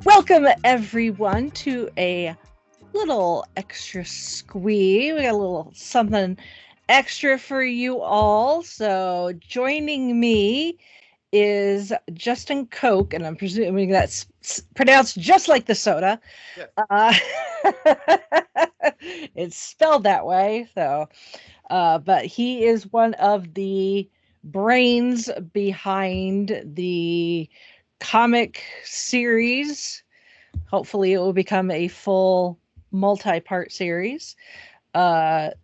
Welcome everyone to a little extra squee. We got a little something extra for you all. So joining me is Justin Coke, and I'm presuming that's pronounced just like the soda. Yeah. It's spelled that way. So, but he is one of the brains behind the comic series. Hopefully, it will become a full multi-part series.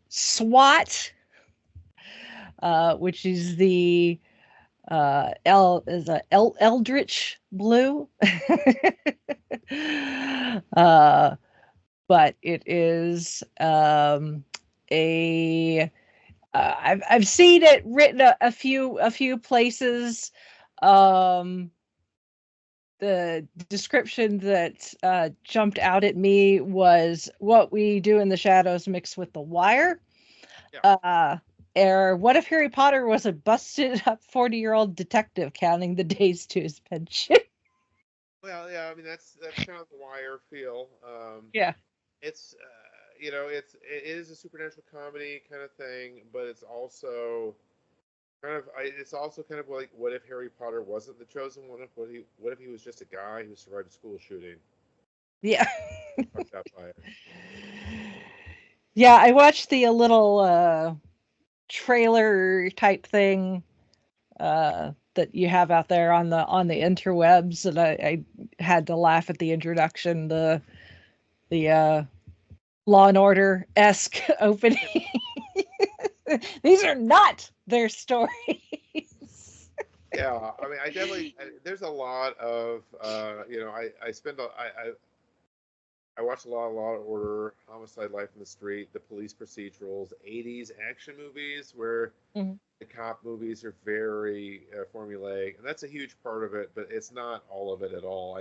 SWAT, which is the Eldritch Blue. But it is a I've seen it written a few places. The description that jumped out at me was what we do in the shadows mixed with the wire. Yeah. Or what if Harry Potter was a busted up 40-year-old detective counting the days to his pension? Well, yeah. I mean, that's kind of the Wire feel. Yeah. It's it is a supernatural comedy kind of thing, but it's also it's also kind of like, what if Harry Potter wasn't the chosen one? What if he was just a guy who survived a school shooting? Yeah. Fucked up by it. Yeah, I watched the little trailer type thing that you have out there on the interwebs, and I had to laugh at the introduction, the Law and Order esque opening. These are not their stories. Yeah, I mean, there's a lot of I watch a lot of Law and Order, Homicide: Life in the Street, the police procedurals, 80s action movies where Mhm. the cop movies are very formulaic, and that's a huge part of it, but it's not all of it at all.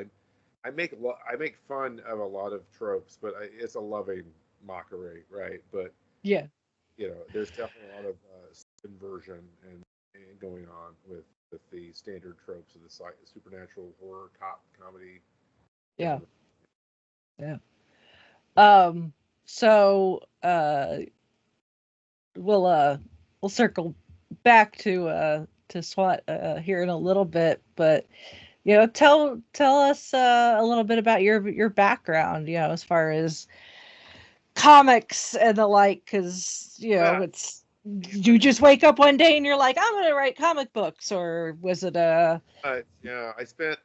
I make fun of a lot of tropes, but it's a loving mockery, right? But Yeah. there's definitely a lot of inversion and going on with the standard tropes of the supernatural horror cop comedy. Yeah. Genre. Yeah. Um. So we'll circle back to SWAT here in a little bit, but tell us a little bit about your background, as far as comics and the like, because Well, it's, you just wake up one day and you're like, I'm gonna write comic books, or was it yeah, I spent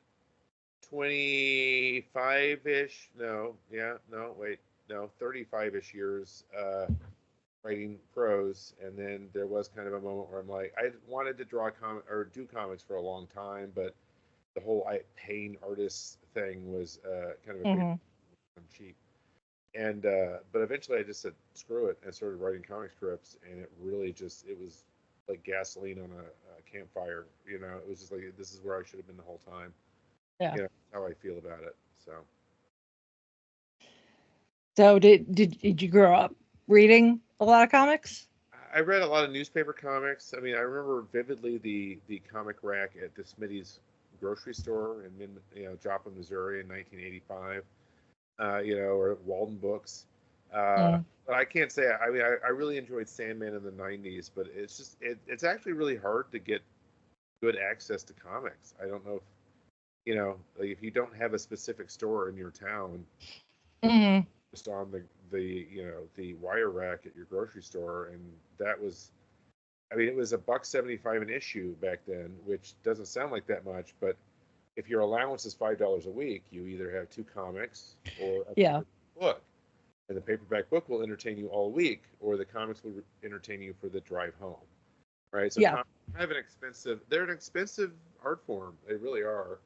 25-ish, no, yeah, no, wait, no, 35-ish years writing prose, and then there was kind of a moment where I'm like, I wanted to draw comic or do comics for a long time, but the whole paying artists thing was kind of a big Mhm. cheap. And but eventually I just said screw it and started writing comic strips, and it was like gasoline on a campfire. It was just like, this is where I should have been the whole time. Yeah. How I feel about it. So So did you grow up reading a lot of comics? I read a lot of newspaper comics. I mean, I remember vividly the comic rack at the Smitty's grocery store in Joplin, Missouri in 1985. Or at Walden Books. Mm. But I can't say. I mean, I really enjoyed Sandman in the '90s, but it's actually really hard to get good access to comics. I don't know if like, if you don't have a specific store in your town, Mhm. just on the wire rack at your grocery store, and that was. I mean, it was $1.75 an issue back then, which doesn't sound like that much, but if your allowance is $5 a week, you either have two comics or a Yeah. book. And the paperback book will entertain you all week, or the comics will entertain you for the drive home, right? So Yeah. comics are kind of they're an expensive art form. They really are.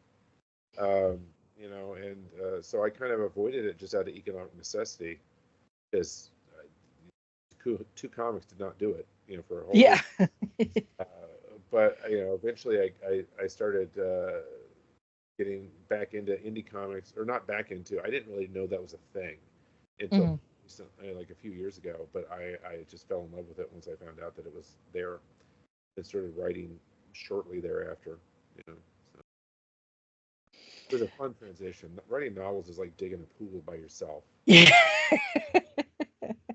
Um, and so I kind of avoided it just out of economic necessity, because two comics did not do it, for a whole Yeah. week. Uh, but eventually I started getting back into indie comics, or not back into. I didn't really know that was a thing until Mhm. like a few years ago, but I just fell in love with it once I found out that it was there and started writing shortly thereafter. You know, so it was a fun transition. Writing novels is like digging a pool by yourself. Yeah.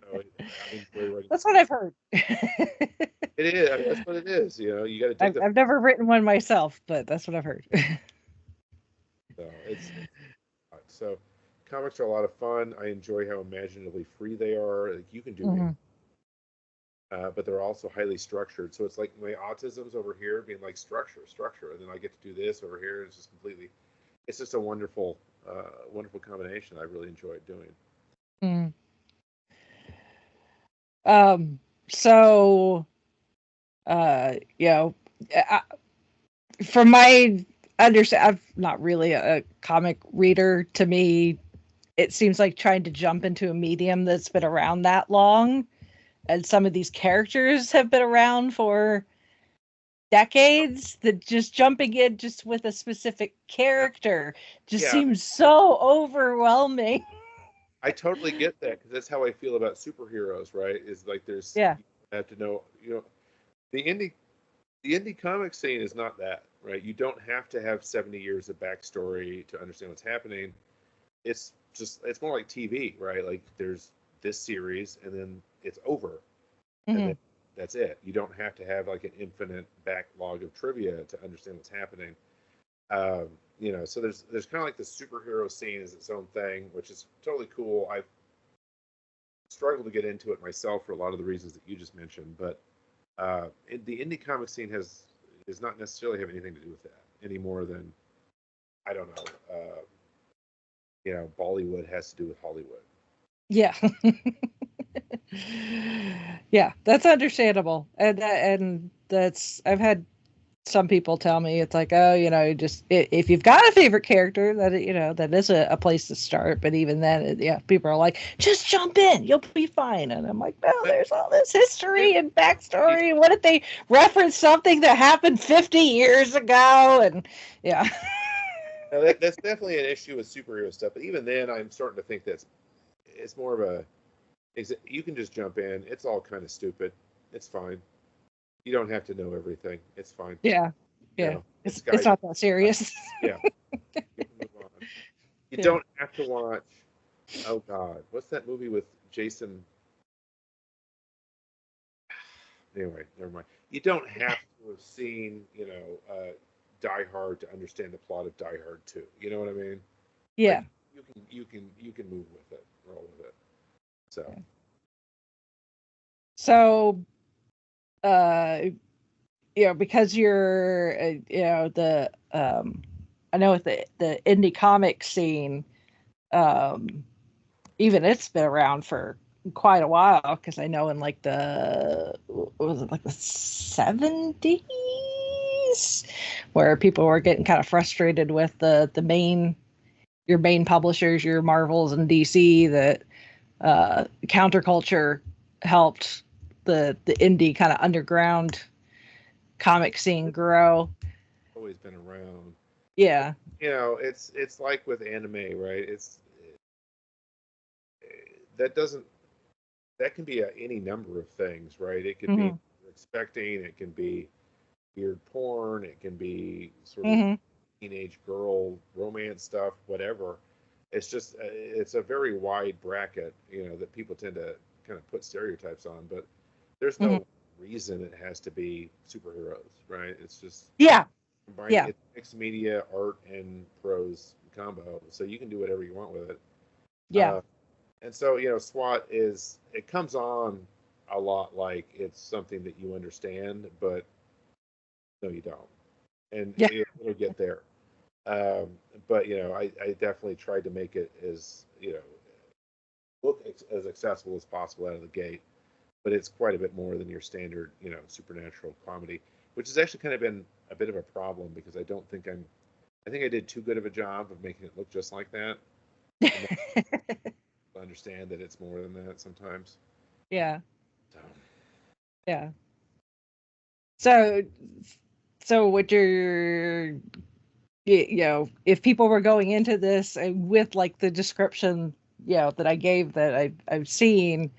So I enjoy writing. That's what I've heard. It is. I mean, that's what it is. You know, you got to dig I've never written one myself, but that's what I've heard. so it's so comics are a lot of fun. I enjoy how imaginatively free they are. Like you can do Mhm. but they're also highly structured. So it's like my autism's over here being like structure, and then I get to do this over here. It's just completely. It's just a wonderful, wonderful combination. I really enjoy doing. Mm. So, you know, I, from my understand, I'm not really a comic reader. To me, it seems like trying to jump into a medium that's been around that long, and some of these characters have been around for decades. That just jumping in just with a specific character just Yeah, seems so overwhelming. I totally get that because that's how I feel about superheroes. Right? Is like there's Yeah. you have to know. You know, the indie the indie comic scene is not that. Right? You don't have to have 70 years of backstory to understand what's happening. It's more like TV, right? Like there's this series and then it's over, and then Hmm. that's it. You don't have to have like an infinite backlog of trivia to understand what's happening. Um, you know, so there's kind of like the superhero scene is its own thing, which is totally cool. I've struggled to get into it myself for a lot of the reasons that you just mentioned, but the indie comic scene does not necessarily have anything to do with that any more than I don't know. You know, Bollywood has to do with Hollywood. Yeah. Yeah, that's understandable. And that's I've had some people tell me it's like, oh, just if you've got a favorite character, that is a place to start. But even then, yeah, people are like, just jump in, you'll be fine. And I'm like, no, But there's all this yeah, history and backstory. What if they reference something that happened 50 years ago? And yeah. now that's definitely an issue with superhero stuff. But even then, I'm starting to think that's it's more of a you can just jump in. It's all kind of stupid. It's fine. You don't have to know everything. It's fine. Yeah. You Yeah. know, it's It's guided. not that serious. Yeah, you can move on. You Yeah. don't have to watch. Oh God, what's that movie with Jason? Anyway, never mind. You don't have to have seen, Die Hard to understand the plot of Die Hard 2. You know what I mean? Like Yeah. you can move with it, roll with it. So So, uh, because you're, the I know with the indie comic scene, um, even it's been around for quite a while. Because I know in like what was it, like the 70s, where people were getting kind of frustrated with your main publishers, your Marvels and DC, that counterculture helped the indie kind of underground comic scene it's grow. always been around. Yeah. It's like with anime, right? That doesn't that can be any number of things, right? It could be Hmm. expecting, it can be weird porn, it can be sort of Hmm. teenage girl romance stuff, whatever. It's a very wide bracket, that people tend to kind of put stereotypes on, but there's Hmm. no reason it has to be superheroes, right? It's just Yeah. combining Yeah. it's mixed media, art, and prose combo, so you can do whatever you want with it. Yeah. Uh, and so, SWAT it comes on a lot like it's something that you understand, but no, you don't, and Yeah. it'll get there. Um, but I definitely tried to make it as look as accessible as possible out of the gate. But it's quite a bit more than your standard supernatural comedy, which has actually kind of been a bit of a problem because I think I did too good of a job of making it look just like that, and then I understand that it's more than that sometimes. Yeah. So Yeah. So, what if people were going into this with like the description that I gave that I've seen,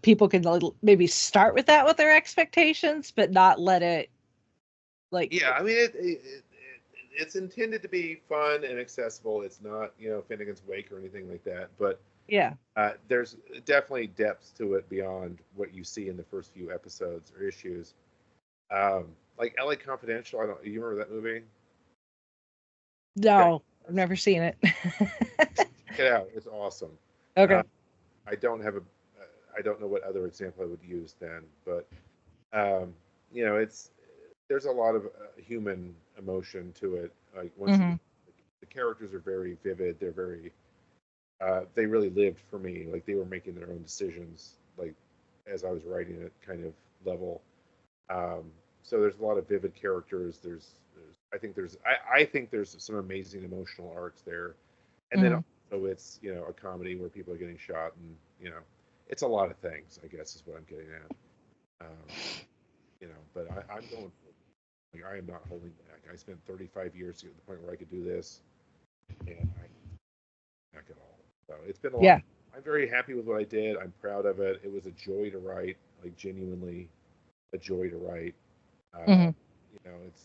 people can maybe start with that with their expectations, but not let it like. Yeah, I mean, it's intended to be fun and accessible. It's not, Finnegan's Wake or anything like that. But Yeah. there's definitely depth to it beyond what you see in the first few episodes or issues. Like LA Confidential. I don't. You remember that movie? No, I've never seen it. Check it out. It's awesome. Okay. I don't have I don't know what other example I would use then, but there's a lot of human emotion to it. Like once the characters are very vivid, they're very they really lived for me. Like they were making their own decisions, like as I was writing it, kind of level. So there's a lot of vivid characters. I think there's some amazing emotional arcs there, and then also it's a comedy where people are getting shot, and it's a lot of things. I guess is what I'm getting at. But I'm going for it. Like, I am not holding back. I spent 35 years to get to the point where I could do this, and I back at all. So it's been a lot. I'm very happy with what I did. I'm proud of it. It was a joy to write, like genuinely a joy to write.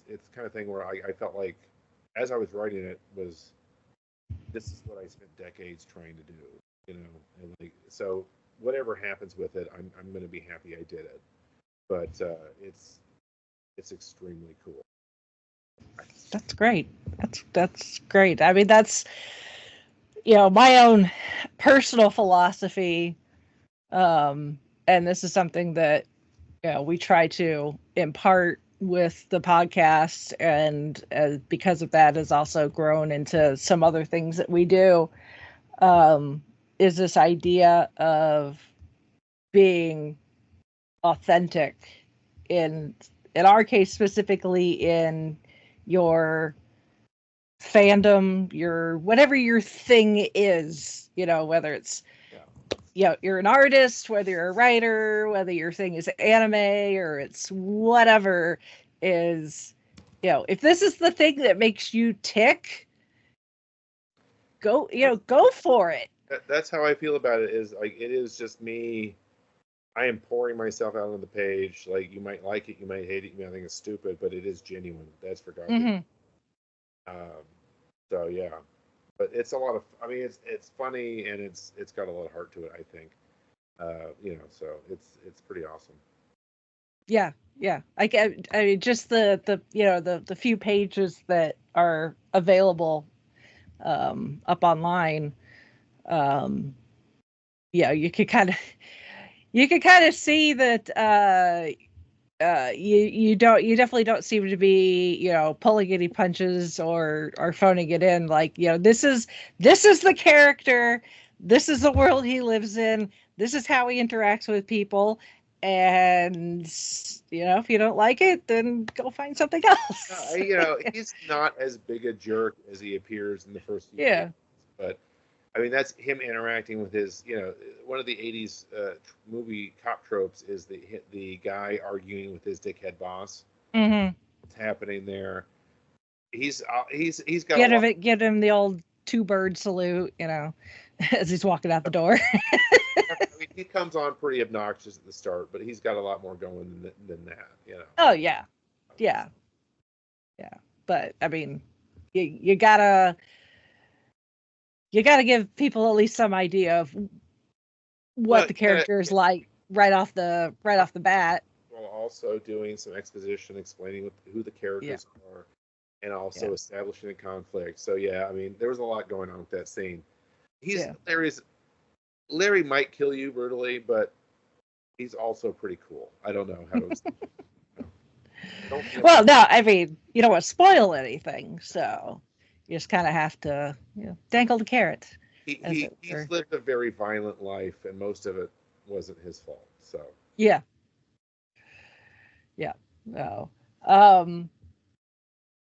It's kind of thing where I felt like as I was writing it this is what I spent decades trying to do, and like so whatever happens with it, I'm going to be happy I did it. But it's extremely cool. That's great. That's great. I mean, that's my own personal philosophy, and this is something that we try to impart with the podcast, and because of that has also grown into some other things that we do, is this idea of being authentic in our case, specifically in your fandom, your whatever your thing is, whether it's you're an artist, whether you're a writer, whether your thing is anime or it's whatever, is if this is the thing that makes you tick, go for it. That's how I feel about it. Is like it is just me. I am pouring myself out on the page. Like you might like it, you might hate it, you might think it's stupid, but it is genuine. That's for God. So yeah, but it's a lot of. I mean, it's funny and it's got a lot of heart to it. I think. So it's pretty awesome. Yeah. I mean, just the few pages that are available up online. You could kind of see that you definitely don't seem to be pulling any punches or phoning it in. Like this is the character, this is the world he lives in, this is how he interacts with people, and if you don't like it, then go find something else. He's not as big a jerk as he appears in the first few pages, but I mean, that's him interacting with his, one of the 80s movie cop tropes is the guy arguing with his dickhead boss. What's happening there? He's got give him the old two-bird salute, as he's walking out the door. I mean, he comes on pretty obnoxious at the start, but he's got a lot more going than that, Oh yeah. But I mean, you gotta give people at least some idea of what the character is like right off the bat. While also doing some exposition, explaining who the characters are, and also establishing a conflict. So yeah, I mean, there was a lot going on with that scene. Larry might kill you brutally, but he's also pretty cool. I don't know how to. Well, no, I mean, you don't want to spoil anything, so you just kind of have to dangle the carrot. He's lived a very violent life, and most of it wasn't his fault. So no.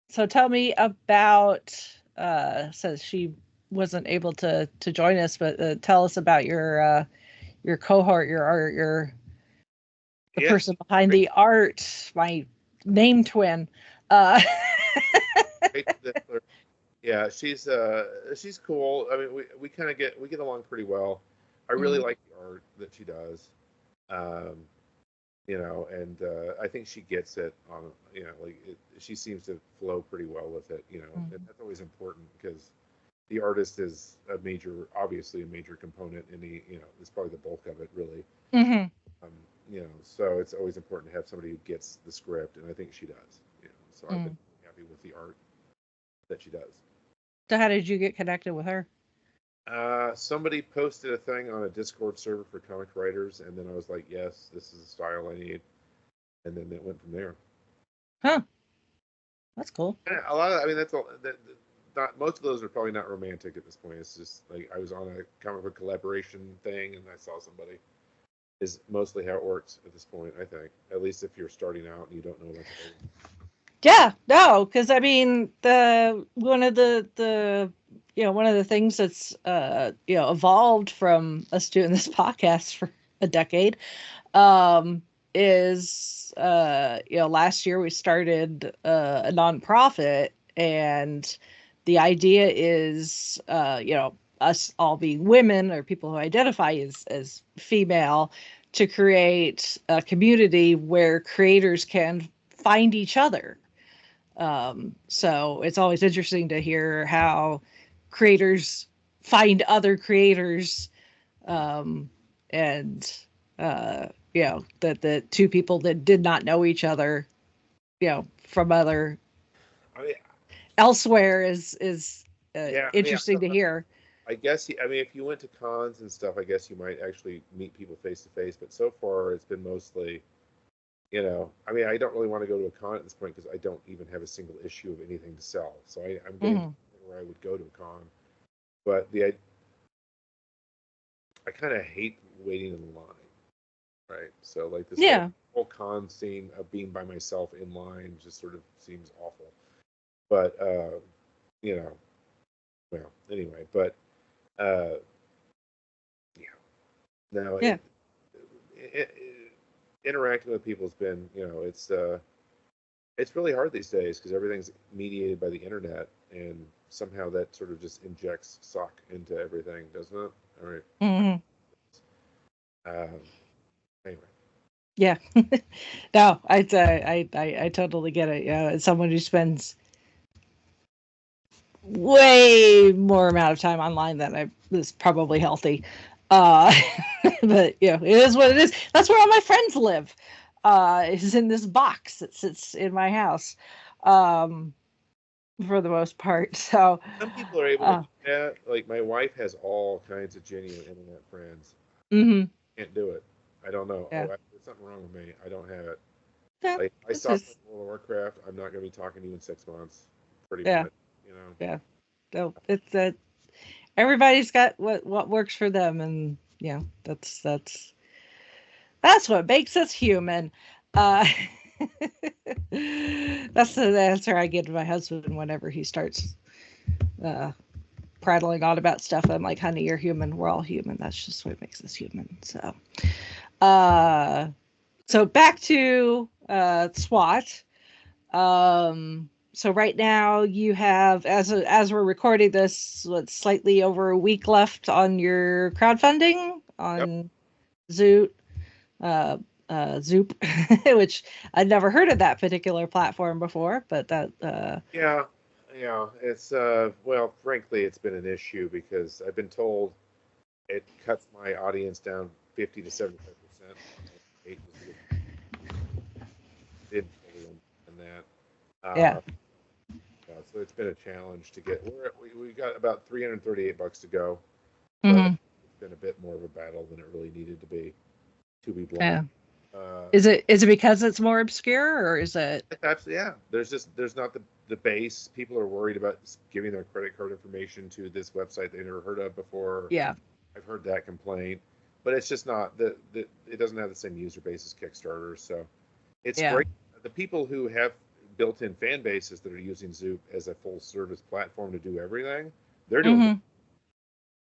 So tell me about. Says she wasn't able to join us, but tell us about your cohort, the person behind the art, my name twin. Yeah, she's cool. I mean, we kind of get along pretty well. I really Mm-hmm. like the art that she does. Um, and I think she gets it on, like she seems to flow pretty well with it, and that's always important because the artist is obviously a major component in it's probably the bulk of it, really. Mm-hmm. Um, so it's always important to have somebody who gets the script, and I think she does. So I've Mm-hmm. been happy with the art that she does. So how did you get connected with her? Somebody posted a thing on a Discord server for comic writers, and then I was like, yes, this is the style I need, and then it went from there. Huh. That's cool. And a lot of, I mean, that's all. Not most of those are probably not romantic at this point. It's just like I was on a comic book collaboration thing, and I saw somebody. Is mostly how it works at this point, I think. At least if you're starting out and you don't know what to do. Yeah, no, because I mean the one of the things that's evolved from us doing this podcast for a decade um is last year we started a nonprofit, and the idea is us all being women or people who identify as female, to create a community where creators can find each other. So it's always interesting to hear how creators find other creators, and that the two people that did not know each other, from other I mean, elsewhere is yeah, I mean, interesting to hear. I guess, I mean, if you went to cons and stuff, I guess you might actually meet people face to face. But so far, it's been mostly, I mean, I don't really want to go to a con at this point because I don't even have a single issue of anything to sell. So I'm getting to Hmm. the point where I would go to a con, but I kind of hate waiting in line, right? So like this whole Yeah. whole con scene of being by myself in line just sort of seems awful. But you know, well, anyway, but uh, yeah, no, Yeah. it interacting with people has been, it's really hard these days because everything's mediated by the internet, and somehow that sort of just injects suck into everything, doesn't it? All right. Hmm. Um, anyway. Yeah. No, I totally get it. Yeah, as someone who spends way more amount of time online than I is probably healthy. Uh, but it is what it is. That's where all my friends live. Is in this box that sits in my house, um, for the most part. So, Some people are able to uh, do that. Like my wife has all kinds of genuine internet friends. mm-hmm, Can't do it. I don't know. yeah, There's something wrong with me. I don't have it. yeah, Like I it's stopped playing just World of Warcraft. I'm not going to be talking to you in 6 months, pretty yeah, much. You know. yeah. So it's that everybody's got what works for them, and that's what makes us human. Uh, that's the answer I give to my husband whenever he starts uh, prattling on about stuff. I'm like, honey, you're human. We're all human. That's just what makes us human. Uh, so back to SWAT. So right now you have, as we're recording this, slightly over a week left on your crowdfunding Yep. on Zoot. uh, Zoop, which I'd never heard of that particular platform before, but that, Yeah. Yeah. It's well, frankly, it's been an issue because I've been told it cuts my audience down 50 to 75%. Hate just because I didn't fully understand that. yeah, So it's been a challenge to get. We got about 338 bucks to go, but hmm, it's been a bit more of a battle than it really needed to be blunt. yeah. Uh, Is it because it's more obscure, or is it? yeah. There's not the base. People are worried about giving their credit card information to this website they never heard of before. Yeah, I've heard that complaint, but it's just not the it doesn't have the same user base as Kickstarter. So it's yeah, great. The people who have built-in fan bases that are using Zoop as a full-service platform to do everything, they're doing good. hmm,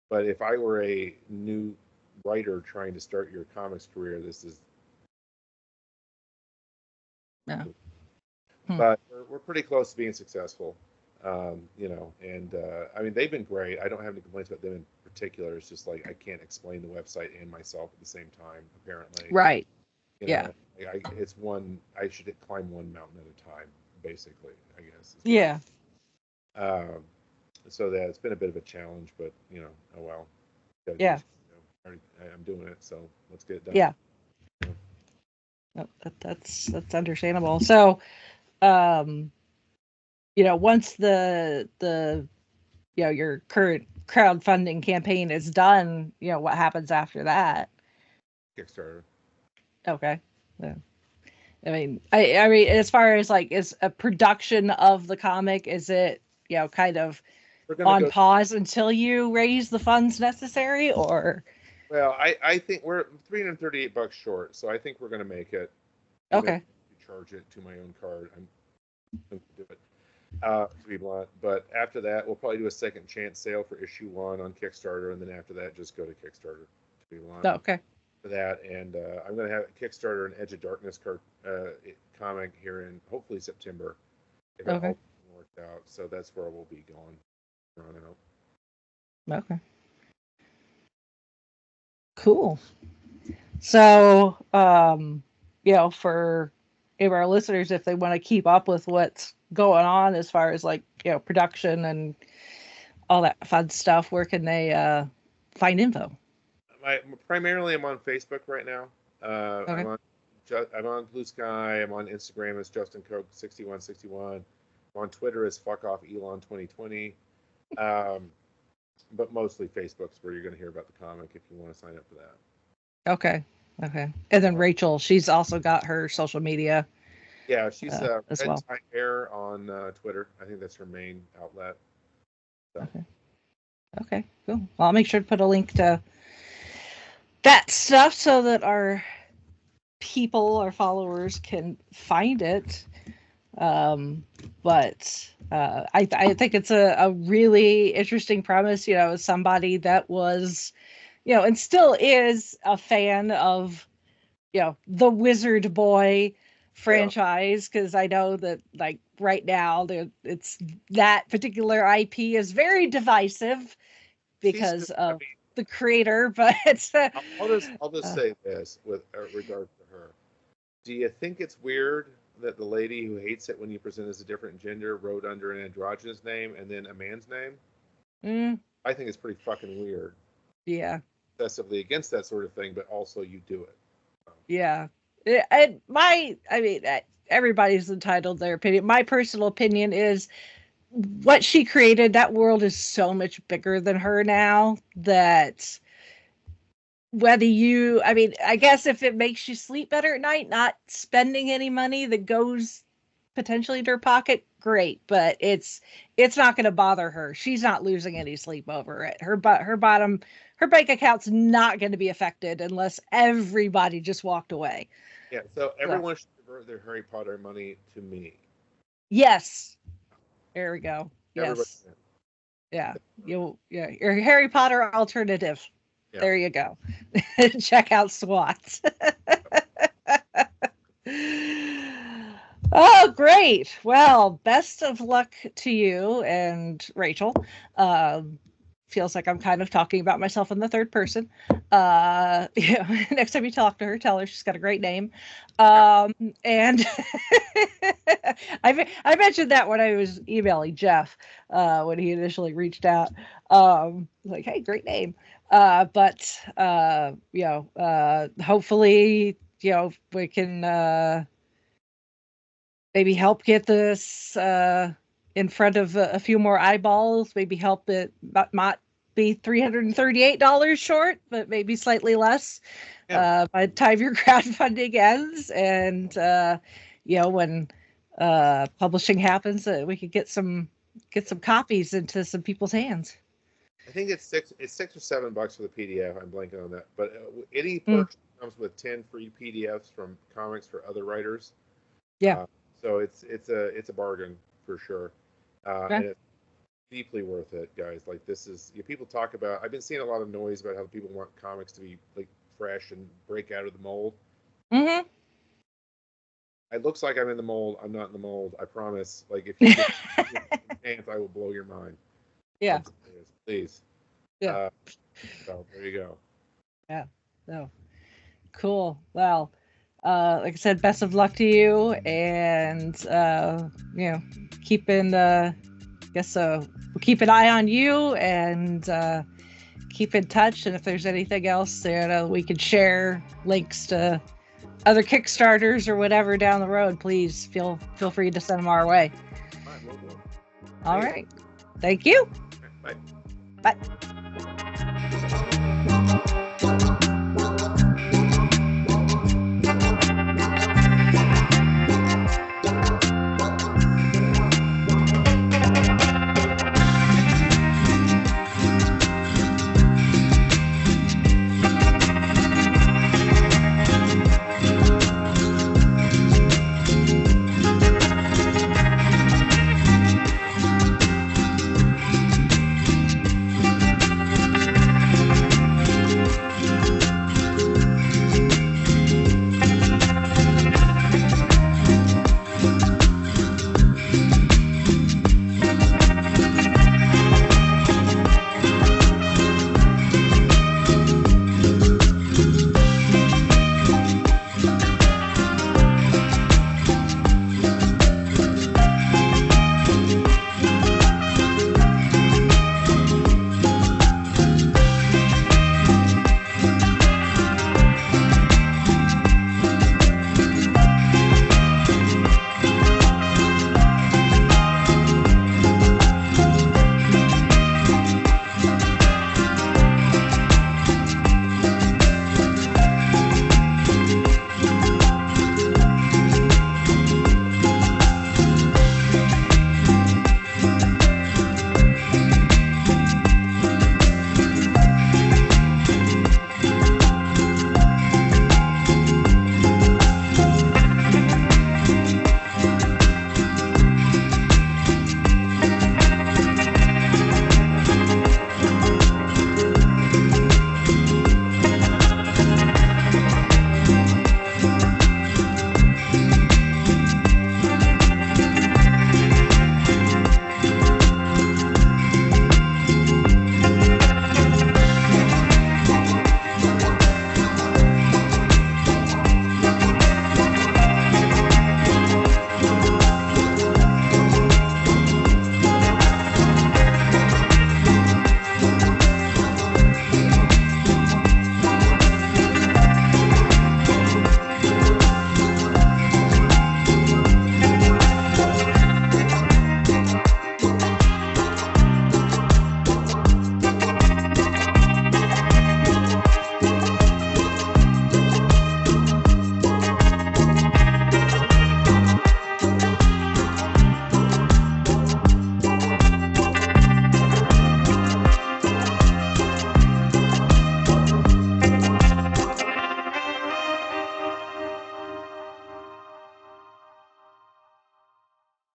But if I were a new writer trying to start your comics career, this is. yeah. Hmm. But we're pretty close to being successful. You know, and I mean, they've been great. I don't have any complaints about them in particular. It's just like I can't explain the website and myself at the same time, apparently. Right. You Yeah. know, it's one, I should climb one mountain at a time, basically, I guess. Yeah. Um, so that it's been a bit of a challenge, but, you know, oh well. Gotta do Yeah. what you know, I'm doing it, so let's get it done. Yeah. No, that's understandable. So, um, once the your current crowdfunding campaign is done, what happens after that? Kickstarter. Okay. Yeah. I mean, as far as like, is a production of the comic, is it, kind of We're gonna on go. pause until you raise the funds necessary, or? Well, I think we're $338 short, so I think we're gonna make it. Even if Okay. I charge it to my own card, I'm gonna do it. To be blunt, but after that, we'll probably do a second chance sale for issue one on Kickstarter, and then after that, just go to Kickstarter. To be blunt, Oh, okay. for that, and I'm gonna have Kickstarter an Edge of Darkness comic here in hopefully September, if it Okay. all worked out. So that's where we'll be going from on out. Okay. Cool. So, for if our listeners, if they want to keep up with what's going on as far as like, production and all that fun stuff, where can they find info? Primarily, I'm on Facebook right now. Okay. I'm on Blue Sky. I'm on Instagram as Justin Coke 6161. I'm on Twitter as Fuck Off Elon 2020. But mostly Facebook's where you're going to hear about the comic if you want to sign up for that. Okay. Okay. And then Rachel, she's also got her social media Yeah, she's as Red well. Tie Hair on Twitter. I think that's her main outlet. So. Okay. Okay. Cool. Well, I'll make sure to put a link to that stuff so that our people, our followers, can find it. But I think it's a really interesting premise. As somebody that was, and still is a fan of, the Wizard Boy Yeah. franchise, because I know that like right now it's that particular IP is very divisive She's. because I of mean, the creator, but I'll just uh, say this with regard to her. Do you think it's weird that the lady who hates it when you present as a different gender wrote under an androgynous name and then a man's name? mm, I think it's pretty fucking weird. yeah. Excessively against that sort of thing, but also you do it. Yeah. I mean, everybody's entitled to their opinion. My personal opinion is what she created, that world is so much bigger than her now that I mean, I guess if it makes you sleep better at night, not spending any money that goes potentially to her pocket, great. But it's not going to bother her. She's not losing any sleep over it. Her bank account's not going to be affected unless everybody just walked away. Yeah, so So, everyone should divert their Harry Potter money to me. yes, there we go. Everybody. Yes, yeah, your Harry Potter alternative. Yeah. There you go. Check out SWAT. Oh, great. Well, best of luck to you and Rachel. Feels like I'm kind of talking about myself in the third person. Next time you talk to her, tell her she's got a great name. And I mentioned that when I was emailing Jeff when he initially reached out. Like, hey, great name. But hopefully, we can maybe help get this in front of a few more eyeballs. Maybe help it not be $338 short, but maybe slightly less Yeah. by the time your crowdfunding ends. And when publishing happens, we could get some copies into some people's hands. I think it's $6 or $7 for the PDF. I'm blanking on that, but any Mm, purchase comes with 10 free PDFs from comics for other writers. yeah. Uh, so it's a bargain for sure, Okay. and it's deeply worth it, guys. Like this is people talk about. I've been seeing a lot of noise about how people want comics to be like fresh and break out of the mold. Mm-hmm. It looks like I'm in the mold. I'm not in the mold. I promise. Like if you get a chance, I will blow your mind. Yeah. Please. Yeah. So there you go. Yeah. No. Cool. Well, like I said, best of luck to you, and you know, keeping guess we'll keep an eye on you, and keep in touch. And if there's anything else that we could share links to other Kickstarters or whatever down the road, please feel free to send them our way. All right, we'll do. All right. Thank you. Bye. Bye.